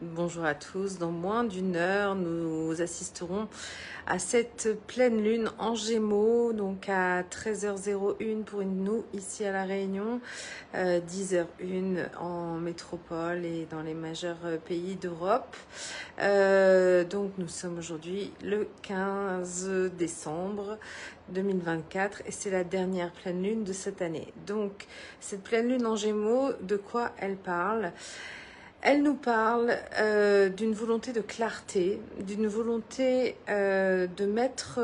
Bonjour à tous. Dans moins d'une heure, nous assisterons à cette pleine lune en Gémeaux, donc à 13h01 pour nous ici à La Réunion, 10h01 en métropole et dans les majeurs pays d'Europe. Donc nous sommes aujourd'hui le 15 décembre 2024 et c'est la dernière pleine lune de cette année. Donc cette pleine lune en Gémeaux, de quoi elle parle ? Elle nous parle d'une volonté de clarté, d'une volonté de mettre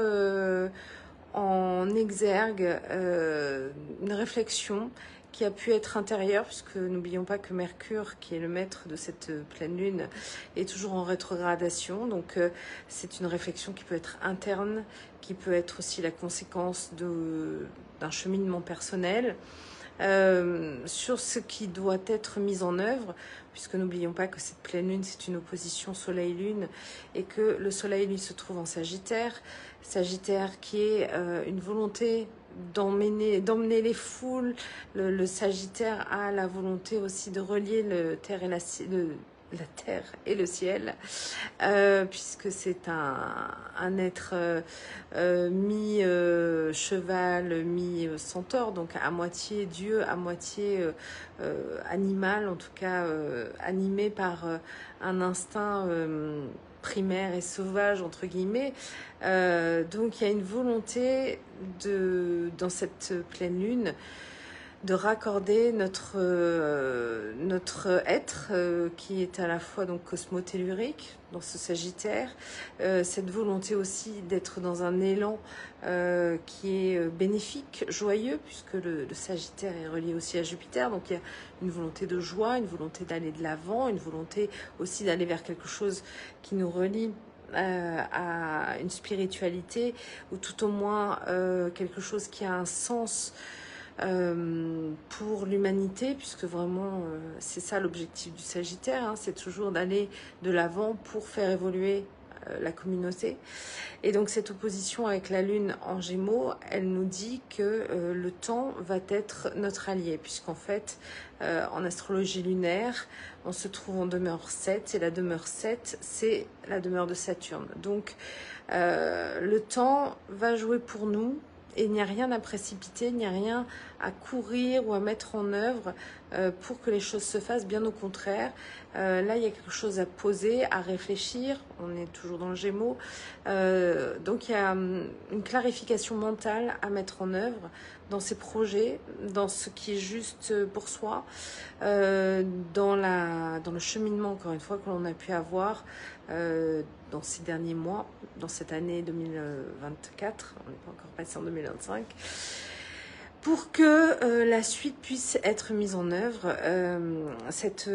en exergue une réflexion qui a pu être intérieure, puisque n'oublions pas que Mercure, qui est le maître de cette pleine lune, est toujours en rétrogradation. Donc c'est une réflexion qui peut être interne, qui peut être aussi la conséquence d'un cheminement personnel. Sur ce qui doit être mis en œuvre, puisque n'oublions pas que cette pleine lune, c'est une opposition soleil-lune, et que le soleil, lui, se trouve en Sagittaire. Sagittaire qui est une volonté d'emmener les foules. Le Sagittaire a la volonté aussi de relier la terre et le ciel, puisque c'est un être mi-cheval, mi-centaure, donc à moitié dieu, à moitié animal, en tout cas animé par un instinct primaire et sauvage, entre guillemets. Donc il y a une volonté dans cette pleine lune de raccorder notre être qui est à la fois donc cosmotellurique dans ce Sagittaire, cette volonté aussi d'être dans un élan qui est bénéfique, joyeux, puisque le Sagittaire est relié aussi à Jupiter, donc il y a une volonté de joie, une volonté d'aller de l'avant, une volonté aussi d'aller vers quelque chose qui nous relie à une spiritualité, ou tout au moins quelque chose qui a un sens pour l'humanité, puisque vraiment c'est ça l'objectif du Sagittaire, hein, c'est toujours d'aller de l'avant pour faire évoluer la communauté. Et donc cette opposition avec la Lune en Gémeaux, elle nous dit que le temps va être notre allié, puisqu'en fait, en astrologie lunaire, on se trouve en demeure 7, et la demeure 7, c'est la demeure de Saturne. Donc le temps va jouer pour nous, et il n'y a rien à précipiter, il n'y a rien à courir ou à mettre en œuvre pour que les choses se fassent, bien au contraire. Là, il y a quelque chose à poser, à réfléchir, on est toujours dans le Gémeaux. Donc il y a une clarification mentale à mettre en œuvre dans ses projets, dans ce qui est juste pour soi, dans le cheminement, encore une fois, que l'on a pu avoir dans ces derniers mois, dans cette année 2024, on n'est pas encore passé en 2025, pour que la suite puisse être mise en œuvre. Cette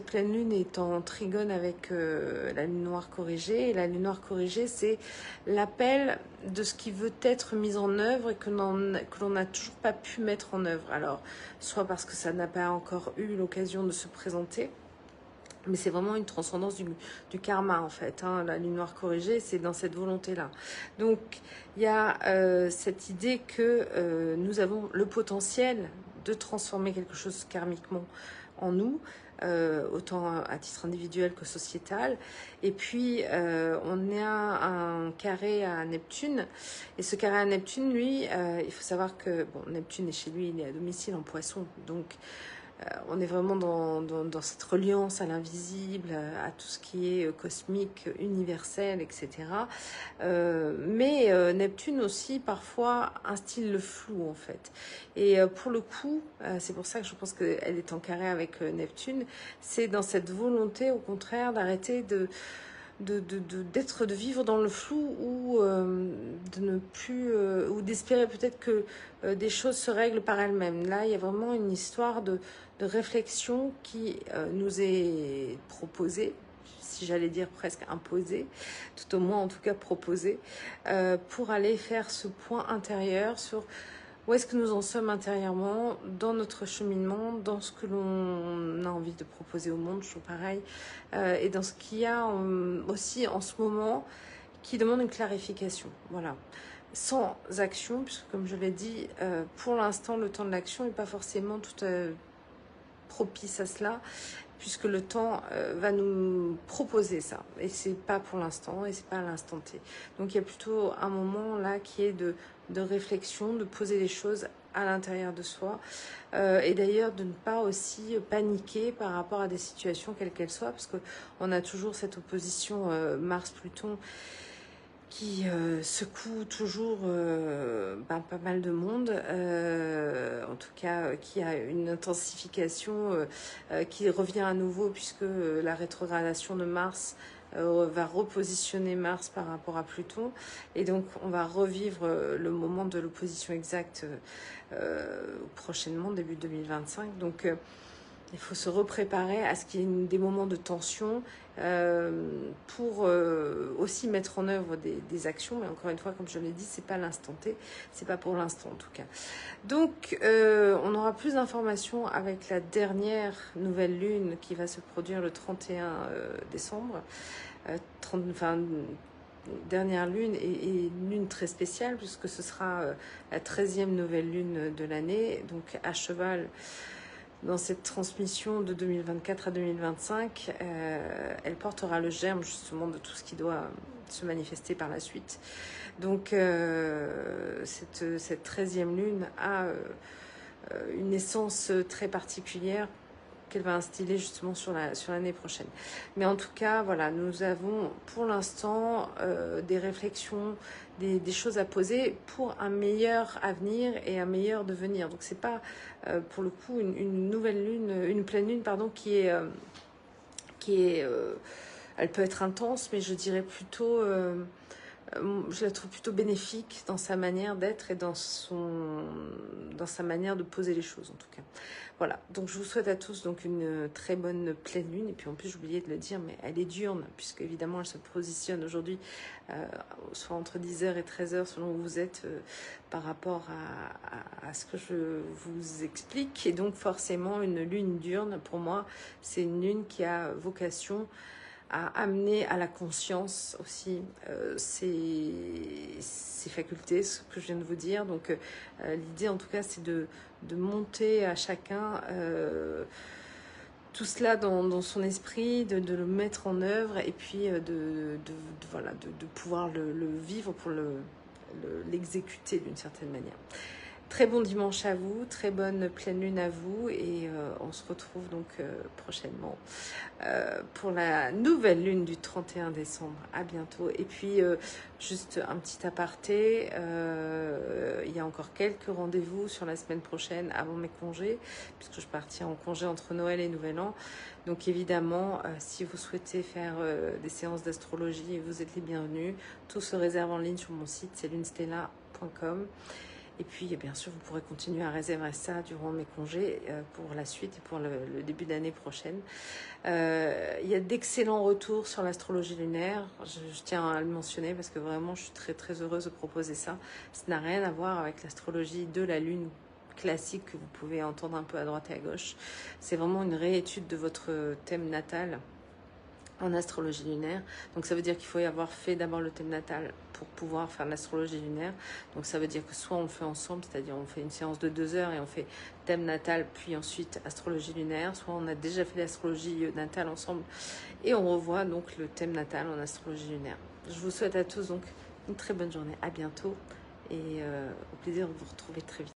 pleine lune est en trigone avec la lune noire corrigée. Et la lune noire corrigée, c'est l'appel de ce qui veut être mis en œuvre et que l'on n'a toujours pas pu mettre en œuvre. Alors, soit parce que ça n'a pas encore eu l'occasion de se présenter, mais c'est vraiment une transcendance du karma, en fait. Hein. La lune noire corrigée, c'est dans cette volonté-là. Donc, il y a cette idée que nous avons le potentiel de transformer quelque chose karmiquement en nous, autant à titre individuel que sociétal. Et puis, on a un carré à Neptune. Et ce carré à Neptune, lui, il faut savoir que Neptune est chez lui, il est à domicile en Poisson. Donc, on est vraiment dans cette reliance à l'invisible, à tout ce qui est cosmique, universel, etc. Mais Neptune aussi, parfois, instille le flou, en fait. Et pour le coup, c'est pour ça que je pense qu'elle est en carré avec Neptune, c'est dans cette volonté, au contraire, d'arrêter de vivre dans le flou ou de ne plus ou d'espérer peut-être que des choses se règlent par elles-mêmes. Là, il y a vraiment une histoire de réflexion qui nous est proposée, si j'allais dire presque imposée, tout au moins en tout cas proposée, pour aller faire ce point intérieur sur où est-ce que nous en sommes intérieurement, dans notre cheminement, dans ce que l'on a envie de proposer au monde, toujours pareil, et dans ce qu'il y a aussi en ce moment qui demande une clarification. Voilà. Sans action, puisque comme je l'ai dit, pour l'instant, le temps de l'action n'est pas forcément tout propice à cela, puisque le temps va nous proposer ça. Et c'est pas pour l'instant, et c'est pas à l'instant T. Donc il y a plutôt un moment là qui est de réflexion, de poser les choses à l'intérieur de soi, et d'ailleurs de ne pas aussi paniquer par rapport à des situations quelles qu'elles soient, parce qu'on a toujours cette opposition Mars-Pluton qui secoue toujours pas mal de monde, en tout cas qui a une intensification qui revient à nouveau, puisque la rétrogradation de Mars va repositionner Mars par rapport à Pluton, et donc on va revivre le moment de l'opposition exacte prochainement, début 2025. Donc il faut se repréparer à ce qu'il y ait des moments de tension pour aussi mettre en œuvre des actions. Mais encore une fois, comme je l'ai dit, c'est pas l'instant T, c'est pas pour l'instant en tout cas. Donc, on aura plus d'informations avec la dernière nouvelle lune qui va se produire le 31 décembre. Dernière lune et une lune très spéciale, puisque ce sera la 13e nouvelle lune de l'année, donc à cheval. Dans cette transmission de 2024 à 2025, elle portera le germe justement de tout ce qui doit se manifester par la suite. Donc cette 13e lune a une essence très particulière qu'elle va instiller justement sur l'année prochaine. Mais en tout cas, voilà, nous avons pour l'instant des réflexions, des choses à poser pour un meilleur avenir et un meilleur devenir. Donc c'est pas pour le coup une nouvelle lune, une pleine lune pardon, qui est elle peut être intense, mais je dirais plutôt je la trouve plutôt bénéfique dans sa manière d'être et dans sa manière de poser les choses en tout cas. Voilà, donc je vous souhaite à tous donc une très bonne pleine lune, et puis en plus j'oubliais de le dire, mais elle est diurne, puisque évidemment elle se positionne aujourd'hui soit entre 10h et 13h selon où vous êtes par rapport à ce que je vous explique, et donc forcément une lune diurne pour moi c'est une lune qui a vocation à amener à la conscience aussi ses facultés, ce que je viens de vous dire. Donc l'idée en tout cas c'est de monter à chacun tout cela dans son esprit, de le mettre en œuvre, et puis voilà, de pouvoir le vivre pour l'exécuter d'une certaine manière. Très bon dimanche à vous, très bonne pleine lune à vous, et on se retrouve donc prochainement pour la nouvelle lune du 31 décembre. À bientôt. Et puis juste un petit aparté, il y a encore quelques rendez-vous sur la semaine prochaine avant mes congés, puisque je partirai en congé entre Noël et Nouvel An. Donc évidemment, si vous souhaitez faire des séances d'astrologie, vous êtes les bienvenus. Tout se réserve en ligne sur mon site, c'est lunestella.com. Et puis, bien sûr, vous pourrez continuer à réserver ça durant mes congés pour la suite et pour le début d'année prochaine. Il y a d'excellents retours sur l'astrologie lunaire. Je tiens à le mentionner parce que vraiment, je suis très, très heureuse de proposer ça. Ça n'a rien à voir avec l'astrologie de la lune classique que vous pouvez entendre un peu à droite et à gauche. C'est vraiment une réétude de votre thème natal en astrologie lunaire. Donc ça veut dire qu'il faut y avoir fait d'abord le thème natal pour pouvoir faire l'astrologie lunaire. Donc ça veut dire que soit on le fait ensemble, c'est-à-dire on fait une séance de 2 heures et on fait thème natal puis ensuite astrologie lunaire, soit on a déjà fait l'astrologie natale ensemble et on revoit donc le thème natal en astrologie lunaire. Je vous souhaite à tous donc une très bonne journée, à bientôt, et au plaisir de vous retrouver très vite.